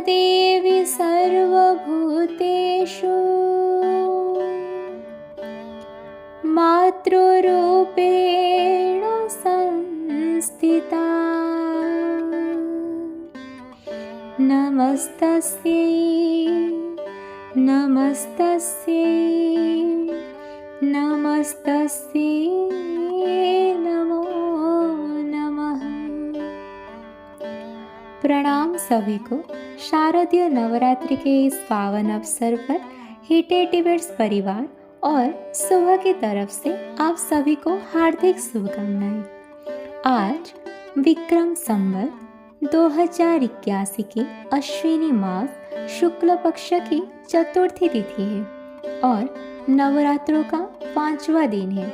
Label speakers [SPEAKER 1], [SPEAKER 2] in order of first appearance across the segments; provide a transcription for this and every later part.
[SPEAKER 1] देवी सर्वभूतेषु मातृरूपेण संस्थिता। नमस्तस्यै नमस्तस्यै नमस्तस्यै नमो नमः। प्रणाम सभी को। शारदीय नवरात्रि के इस पावन अवसर पर हिटे टिबेट्स परिवार और सुबह की तरफ से आप सभी को हार्दिक शुभकामनाएं। आज विक्रम संवत 2081 की अश्विनी मास शुक्ल पक्ष की चतुर्थी तिथि है और नवरात्रों का 5वां दिन है।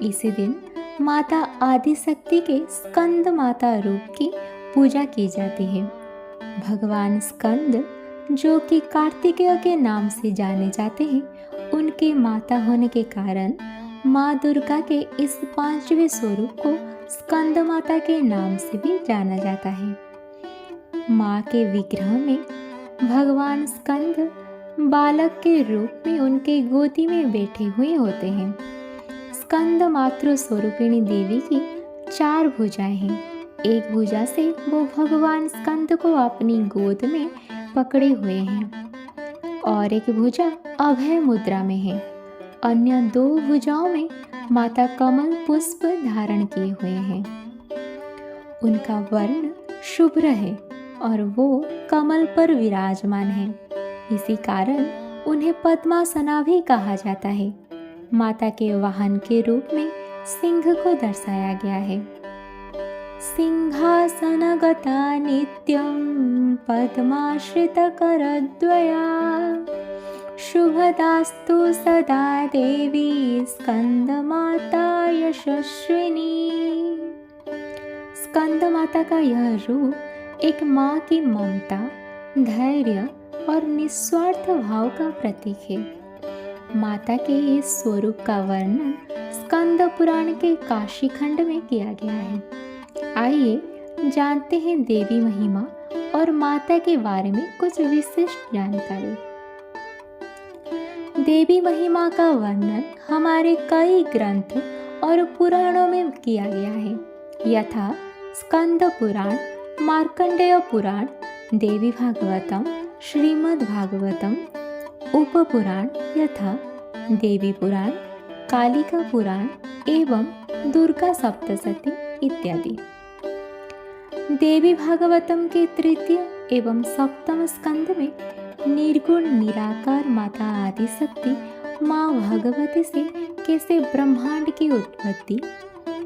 [SPEAKER 1] इसी दिन माता आदिशक्ति के स्कंद माता रूप की पूजा की जाती है। भगवान स्कंद, जो कि कार्तिकेय के नाम से जाने जाते हैं, उनके माता होने के कारण माँ दुर्गा के इस 5वें स्वरूप को स्कंद माता के नाम से भी जाना जाता है। माँ के विग्रह में भगवान स्कंद बालक के रूप में उनके गोदी में बैठे हुए होते हैं। स्कंद मातृ स्वरूपिणी देवी की 4 भुजाएं हैं। एक भुजा से वो भगवान स्कंद को अपनी गोद में पकड़े हुए हैं और एक भुजा अभय मुद्रा में है। अन्य 2 भुजाओं में माता कमल पुष्प धारण किए हुए हैं। उनका वर्ण शुभ्र है और वो कमल पर विराजमान है। इसी कारण उन्हें पद्मासना भी कहा जाता है। माता के वाहन के रूप में सिंह को दर्शाया गया है। सिंहासनगता नित्यं पद्माश्रितकरद्वया शुभदास्तु सदा देवी स्कंदमाता यशस्विनी। स्कंद माता का यह रूप एक माँ की ममता, धैर्य और निस्वार्थ भाव का प्रतीक है। माता के इस स्वरूप का वर्णन स्कंद पुराण के काशी खंड में किया गया है। आइए जानते हैं देवी महिमा और माता के बारे में कुछ विशिष्ट जानकारी। देवी महिमा का वर्णन हमारे कई ग्रंथ और पुराणों में किया गया है, यथा स्कंद पुराण, मार्कंडेय पुराण, देवी भागवतम, श्रीमद् भागवतम, उपपुराण यथा देवी पुराण, कालिका पुराण एवं दुर्गा सप्तशती इत्यादि। देवी भागवतम के 3 एवं 7 स्कंद में निर्गुण निराकार माता आदिशक्ति माँ भगवती से कैसे ब्रह्मांड की उत्पत्ति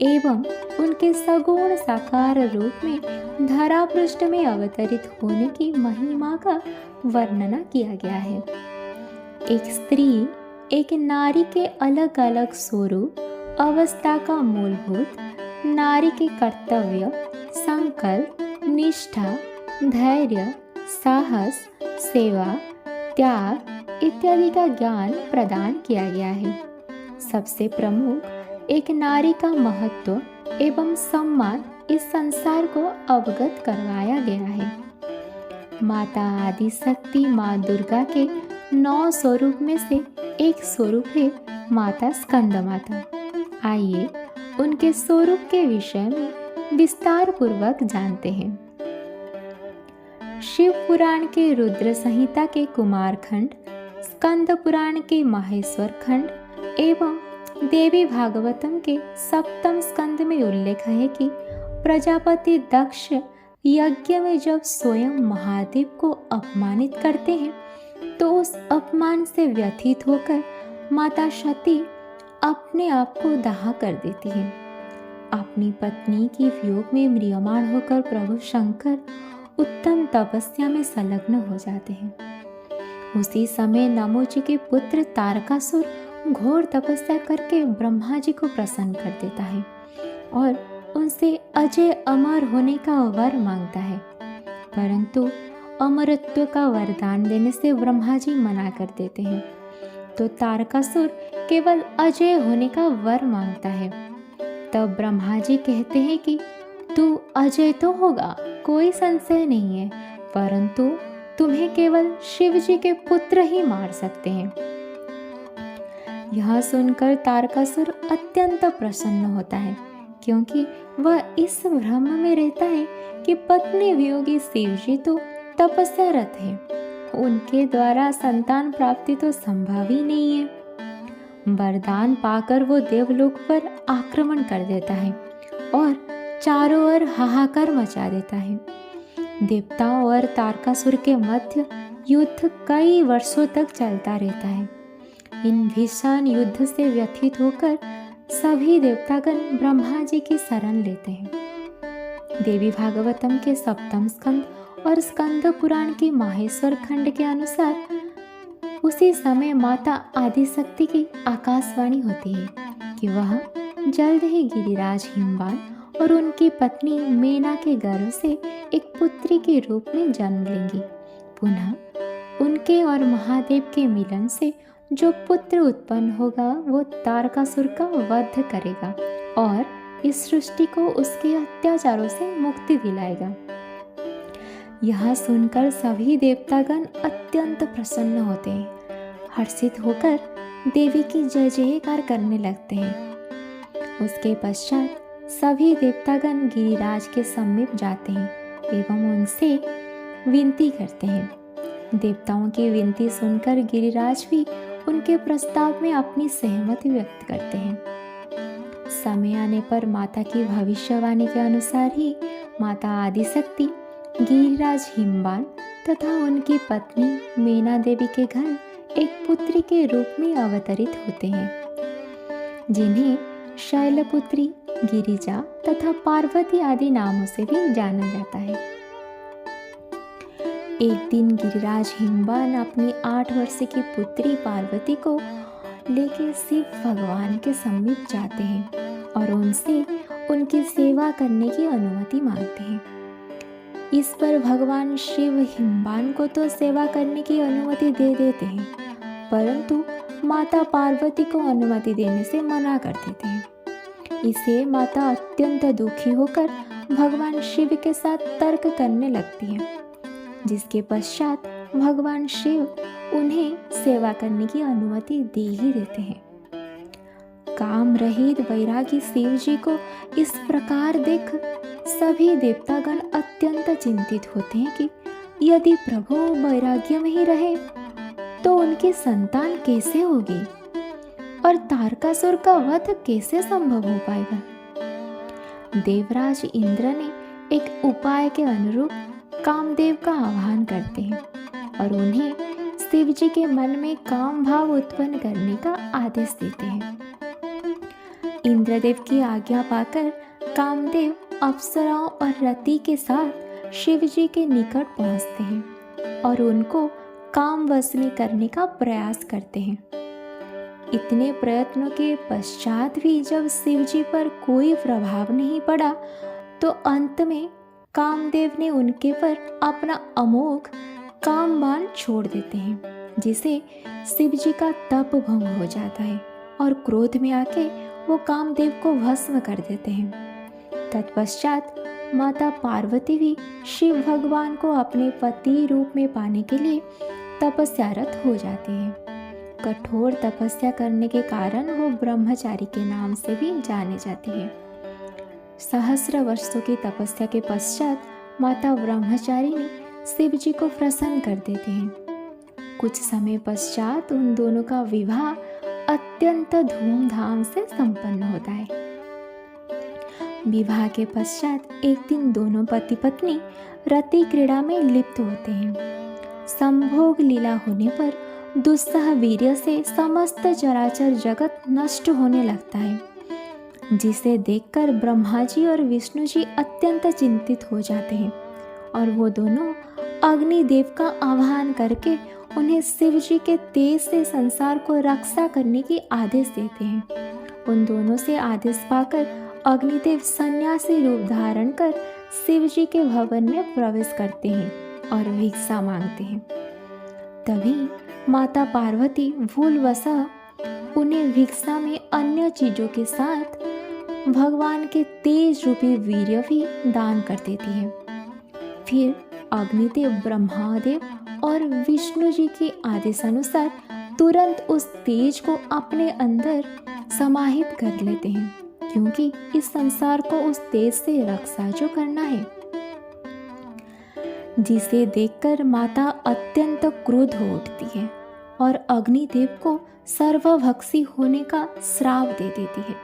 [SPEAKER 1] एवं उनके सगुण साकार रूप में धरा पृष्ठ में अवतरित होने की महिमा का वर्णना किया गया है। एक स्त्री, एक नारी के अलग अलग स्वरूप अवस्था का मूलभूत नारी के कर्तव्य, संकल्प, निष्ठा, धैर्य, साहस, सेवा, त्याग इत्यादि का ज्ञान प्रदान किया गया है। सबसे प्रमुख एक नारी का महत्व एवं सम्मान इस संसार को अवगत करवाया गया है। माता आदिशक्ति माँ दुर्गा के 9 स्वरूप में से एक स्वरूप है माता स्कंद माता। आइए उनके स्वरूप के विषय में विस्तार पूर्वक जानते हैं। शिव पुराण के रुद्र संहिता के कुमार खंड, स्कंद पुराण के माहेश्वर खंड एवं देवी भागवतम के 7 स्कंद में उल्लेख है कि प्रजापति दक्ष यज्ञ में जब स्वयं महादेव को अपमानित करते हैं तो उस अपमान से व्यथित होकर माता सती अपने आप को दाह कर देती है। अपनी पत्नी की वियोग में म्रियमाण होकर प्रभु शंकर उत्तम तपस्या में संलग्न हो जाते हैं। उसी समय नमोजी के पुत्र तारकासुर घोर तपस्या करके ब्रह्मा जी को प्रसन्न कर देता है और उनसे अजय अमर होने का वर मांगता है, परंतु अमरत्व का वरदान देने से ब्रह्मा जी मना कर देते हैं। तो तारकासुर केवल अजय होने का वर मांगता है। तब ब्रह्मा जी कहते हैं कि तू अजय तो होगा, कोई संशय नहीं है, परंतु तुम्हें केवल शिव जी के पुत्र ही मार सकते हैं। यह सुनकर तारकासुर अत्यंत प्रसन्न होता है, क्योंकि वह इस भ्रम में रहता है कि पत्नी वियोगी शिव जी तो तपस्यारत है, उनके द्वारा संतान प्राप्ति तो संभव ही नहीं है। वरदान पाकर वो देवलोक पर आक्रमण कर देता है और चारों ओर हाहाकार मचा देता है। देवताओं और तारकासुर के मध्य युद्ध कई वर्षों तक चलता रहता है। इन भीषण युद्ध से व्यथित होकर सभी देवतागण ब्रह्मा जी की शरण लेते हैं। देवी भागवतम के सप्तम स्कंद और स्कंद पुराण के माहेश्वर खंड के अनुसार उसी समय माता आदिशक्ति की आकाशवाणी होती है कि वह जल्द ही गिरिराज हिमवान और उनकी पत्नी मेना के गर्भ से एक पुत्री के रूप में जन्म लेंगी। पुनः उनके और महादेव के मिलन से जो पुत्र उत्पन्न होगा वो तारकासुर का वध करेगा और इस सृष्टि को उसके अत्याचारों से मुक्ति दिलाएगा। यह सुनकर सभी देवतागण अत्यंत प्रसन्न होते हैं। हर्षित होकर देवी की जय जयकार करने लगते हैं। उसके पश्चात सभी देवतागण गिरिराज के समीप जाते हैं एवं उनसे विनती करते हैं। देवताओं की विनती सुनकर गिरिराज भी उनके प्रस्ताव में अपनी सहमति व्यक्त करते हैं। समय आने पर माता की भविष्यवाणी के अनुसार ही माता आदिशक्ति गिरिराज हिमवान तथा उनकी पत्नी मेना देवी के घर एक पुत्री के रूप में अवतरित होते हैं, जिन्हें शैलपुत्री, गिरिजा तथा पार्वती आदि नामों से भी जाना जाता है। एक दिन गिरिराज हिमवान अपनी 8 वर्ष की पुत्री पार्वती को लेकर शिव भगवान के समीप जाते हैं और उनसे उनकी सेवा करने की अनुमति मांगते हैं। इस पर भगवान शिव हिमवान को तो सेवा करने की अनुमति दे देते हैं, परंतु माता पार्वती को अनुमति देने से मना कर देते हैं। इसे माता अत्यंत दुखी होकर भगवान शिव के साथ तर्क करने लगती है, जिसके पश्चात भगवान शिव उन्हें सेवा करने की अनुमति दे ही देते हैं। काम रहित वैरागी शिव जी को इस प्रकार देख सभी देवतागण अत्यंत चिंतित होते हैं कि यदि प्रभु वैराग्य में ही रहे तो उनकी संतान कैसे होगी और तारकासुर का वध कैसे संभव हो पाएगा। देवराज इंद्र ने एक उपाय के अनुरूप कामदेव का आह्वान करते हैं और उन्हें शिव जी के मन में काम भाव उत्पन्न करने का आदेश देते हैं। इंद्रदेव की आज्ञा पाकर कामदेव अप्सराओं और रति के साथ शिव जी के निकट पहुंचते हैं और उनको काम वश में करने का प्रयास करते हैं। इतने प्रयत्नों के पश्चात भी जब शिव जी पर कोई प्रभाव नहीं पड़ा तो अंत में कामदेव ने उनके पर अपना अमोघ कामबाण छोड़ देते हैं, जिसे शिव जी का तप भंग हो जाता है और क्रोध में आके वो कामदेव को भस्म कर देते हैं। तत्पश्चात माता पार्वती भी शिव भगवान को अपने पति रूप में पाने के लिए तपस्यारत हो जाती है। कठोर तपस्या करने के कारण वो ब्रह्मचारी के नाम से भी जाने जाती है। सहस्र वर्षों की तपस्या के पश्चात माता ब्रह्मचारिणी शिव जी को प्रसन्न कर देते हैं। कुछ समय पश्चात उन दोनों का विवाह अत्यंत धूमधाम से संपन्न होता है। विवाह के पश्चात एक दिन दोनों पति पत्नी रति क्रीड़ा में लिप्त होते हैं। संभोग लीला होने पर दुस्सह वीर्य से समस्त चराचर जगत नष्ट होने लगता है, जिसे देखकर ब्रह्मा जी और विष्णु जी अत्यंत चिंतित हो जाते हैं और वो दोनों अग्निदेव का आह्वान करके उन्हें शिव जी के तेज से संसार को रक्षा करने की आदेश देते हैं। उन दोनों से आदेश पाकर अग्निदेव सन्यासी रूप धारण कर शिव जी के भवन में प्रवेश करते हैं और भिक्षा मांगते हैं। तभी माता पार्वती भूलवशः उन्हें भिक्षा में अन्य चीजों के साथ भगवान के तेज रूपी वीर्य भी दान कर देती है। फिर अग्निदेव ब्रह्मादेव और विष्णु जी के आदेशानुसार तुरंत उस तेज को अपने अंदर समाहित कर लेते हैं, क्योंकि इस संसार को उस तेज से रक्षा जो करना है, जिसे देखकर माता अत्यंत क्रोध हो उठती है और अग्निदेव को सर्वभक्षी होने का श्राप दे देती है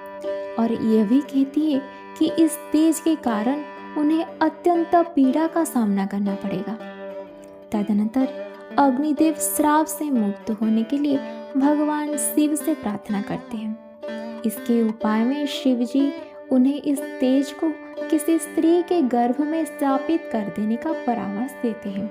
[SPEAKER 1] और यह भी कहती है कि इस तेज के कारण उन्हें अत्यंत पीड़ा का सामना करना पड़ेगा। तदनंतर अग्निदेव श्राप से मुक्त होने के लिए भगवान शिव से प्रार्थना करते हैं। इसके उपाय में शिव जी उन्हें इस तेज को किसी स्त्री के गर्भ में स्थापित कर देने का परामर्श देते हैं।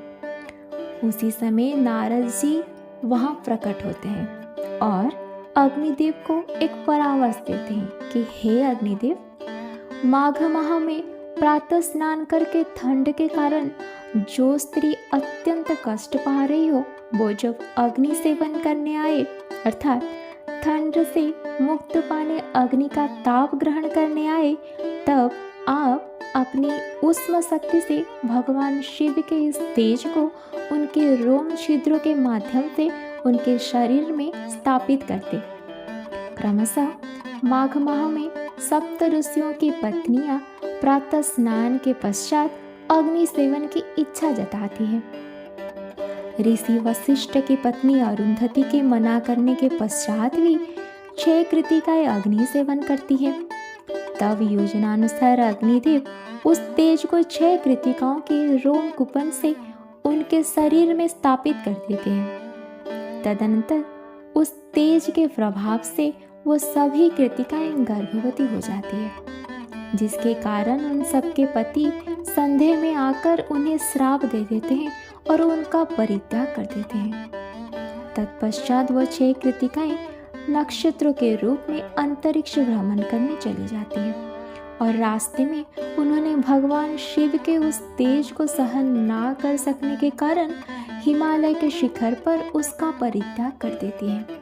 [SPEAKER 1] उसी समय नारद जी वहां प्रकट होते हैं और अग्निदेव को एक परामर्श देते हैं कि हे अग्निदेव, माघ माह में प्रातः स्नान करके ठंड के कारण जो स्त्री अत्यंत कष्ट पा रही हो, वो जब अग्नि सेवन करने आए अर्थात ठंड से मुक्त पाने अग्नि का ताप ग्रहण करने आए, तब आप अपनी उष्म शक्ति से भगवान शिव के इस तेज को उनके रोम छिद्रों के माध्यम से उनके शरीर में स्थापित करते। क्रमशः माघ माह में सप्त ऋषियों की पत्नियां प्रातः स्नान के पश्चात अग्नि सेवन की इच्छा जताती है। ऋषि वशिष्ठ की पत्नी अरुंधति के मना करने के पश्चात भी 6 कृतिकाएं अग्नि सेवन करती है। तब योजनानुसार अग्निदेव उस तेज को 6 कृतिकाओं के रोम कुपन से उनके शरीर में स्थापित कर देते हैं। तदनंतर उस तेज के प्रभाव से वो सभी कृतिकाएं गर्भवती हो जाती है, जिसके कारण उन सबके पति संदेह में आकर उन्हें श्राप दे देते हैं और उनका परित्याग कर देते हैं। तत्पश्चात वो 6 कृतिकाएं नक्षत्रों के रूप में अंतरिक्ष भ्रमण करने चली जाती हैं और रास्ते में उन्होंने भगवान शिव के उस तेज को सहन ना कर सकने के कारण हिमालय के शिखर पर उसका परित्याग कर देती हैं।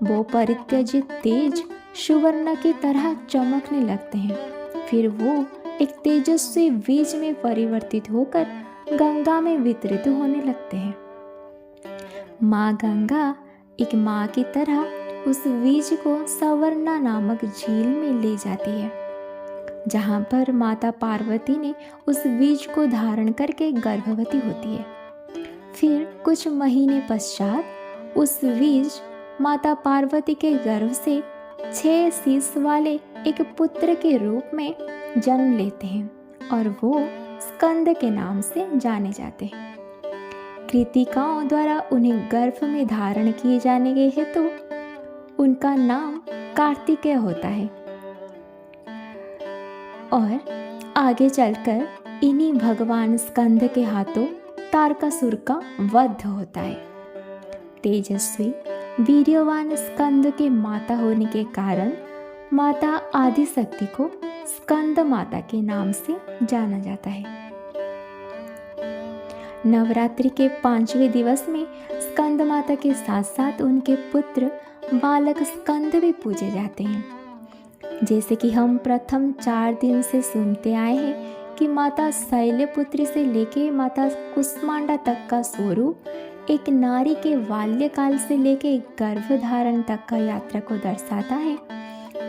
[SPEAKER 1] वो परित्यजित तेज सुवर्ण की तरह चमकने लगते हैं। फिर वो एक तेजस्वी बीज में परिवर्तित होकर गंगा में वितरित होने लगते हैं। माँ गंगा एक माँ की तरह उस बीज को सवर्णा नामक झील में ले जाती है, जहाँ पर माता पार्वती ने उस बीज को धारण करके गर्भवती होती है। फिर कुछ महीने पश्चात उस बीज माता पार्वती के गर्भ से 6 शीश वाले एक पुत्र के रूप में जन्म लेते हैं और वो स्कंद के नाम से जाने जाते हैं। कृतिकाओं द्वारा उन्हें गर्भ में धारण किए जाने के हेतु उनका नाम कार्तिकेय होता है और आगे चलकर इन्हीं भगवान स्कंद के हाथों तारकासुर का वध होता है। तेजस्वी वीर्यवान स्कंद के माता होने के कारण माता आदिशक्ति को स्कंद माता के नाम से जाना जाता है। नवरात्रि के 5वें दिवस में स्कंद माता के साथ साथ उनके पुत्र बालक स्कंद भी पूजे जाते हैं। जैसे कि हम प्रथम 4 दिन से सुनते आए हैं कि माता शैलपुत्री से लेके माता कुष्मांडा तक का स्वरूप एक नारी के बाल्यकाल से लेके गर्भधारण तक का यात्रा को दर्शाता है,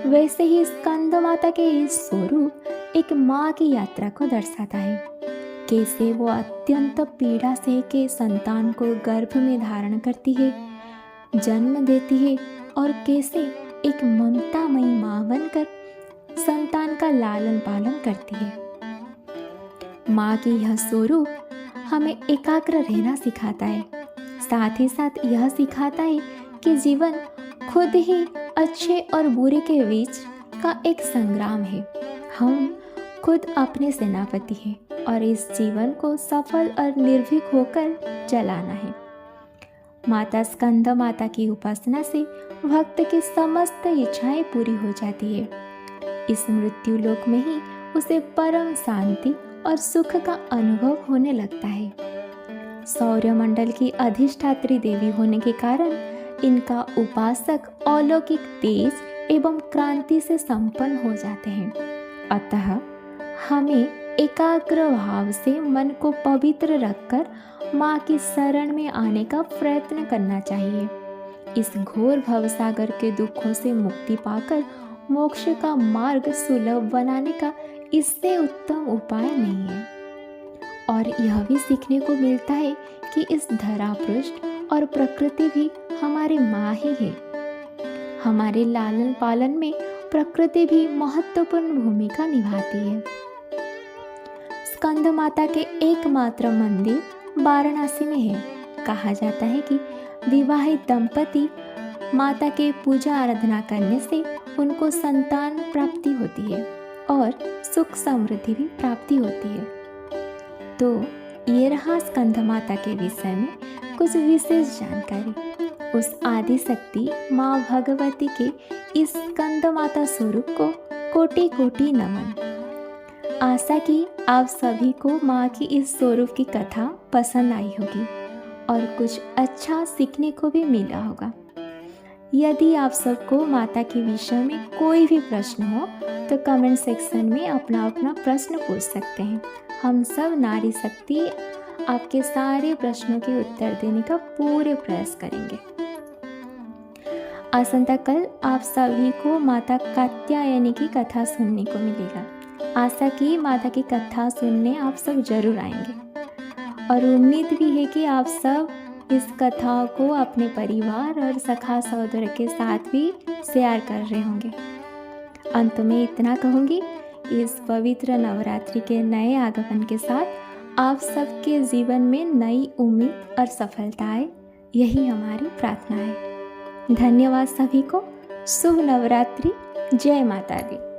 [SPEAKER 1] वैसे ही स्कंद माता के इस स्वरूप एक माँ की यात्रा को दर्शाता है। कैसे वो अत्यंत पीड़ा से के संतान को गर्भ में धारण करती है, जन्म देती है और कैसे एक ममतामयी माँ बनकर संतान का लालन पालन करती है। माँ की यह स्वरूप हमें एकाग्र रहना सिखाता है, साथ ही साथ यह सिखाता है कि जीवन खुद ही अच्छे और बुरे के बीच का एक संग्राम है। हम खुद अपने सेनापति हैं और इस जीवन को सफल और निर्भीक होकर चलाना है। माता स्कंद माता की उपासना से भक्त की समस्त इच्छाएं पूरी हो जाती है। इस मृत्यु लोक में ही उसे परम शांति और सुख का अनुभव होने लगता है। सौरमंडल की अधिष्ठात्री देवी होने के कारण इनका उपासक अलौकिक तेज एवं क्रांति से संपन्न हो जाते हैं। अतः हमें एकाग्र भाव से मन को पवित्र रखकर माँ की शरण में आने का प्रयत्न करना चाहिए। इस घोर भवसागर के दुखों से मुक्ति पाकर मोक्ष का मार्ग सुलभ बनाने का इससे उत्तम उपाय नहीं है। और यह भी सीखने को मिलता है कि इस धरा पृष्ठ और प्रकृति भी हमारी माँ ही है। हमारे लालन पालन में प्रकृति भी महत्वपूर्ण भूमिका निभाती है। स्कंद माता के एकमात्र मंदिर वाराणसी में है। कहा जाता है कि विवाहित दंपति माता के पूजा आराधना करने से उनको संतान प्राप्ति होती है और सुख समृद्धि भी प्राप्ति होती है। तो ये रहा स्कंद माता के विषय में कुछ विशेष जानकारी। उस आदि शक्ति माँ भगवती के इस स्कंद माता स्वरूप को कोटि कोटि नमन। आशा कि आप सभी को माँ की इस स्वरूप की कथा पसंद आई होगी और कुछ अच्छा सीखने को भी मिला होगा। यदि आप सबको माता के विषय में कोई भी प्रश्न हो तो कमेंट सेक्शन में अपना अपना प्रश्न पूछ सकते हैं। हम सब नारी शक्ति आपके सारे प्रश्नों के उत्तर देने का पूरे प्रयास करेंगे। आसंता कल आप सभी को माता कात्यायनी की कथा सुनने को मिलेगा। आशा की माता की कथा सुनने आप सब जरूर आएंगे और उम्मीद भी है कि आप सब इस कथा को अपने परिवार और सखा सहोदर के साथ भी शेयर कर रहे होंगे। अंत में इतना कहूँगी, इस पवित्र नवरात्रि के नए आगमन के साथ आप सबके जीवन में नई उम्मीद और सफलता आए, यही हमारी प्रार्थना है। धन्यवाद सभी को। शुभ नवरात्रि। जय माता दी।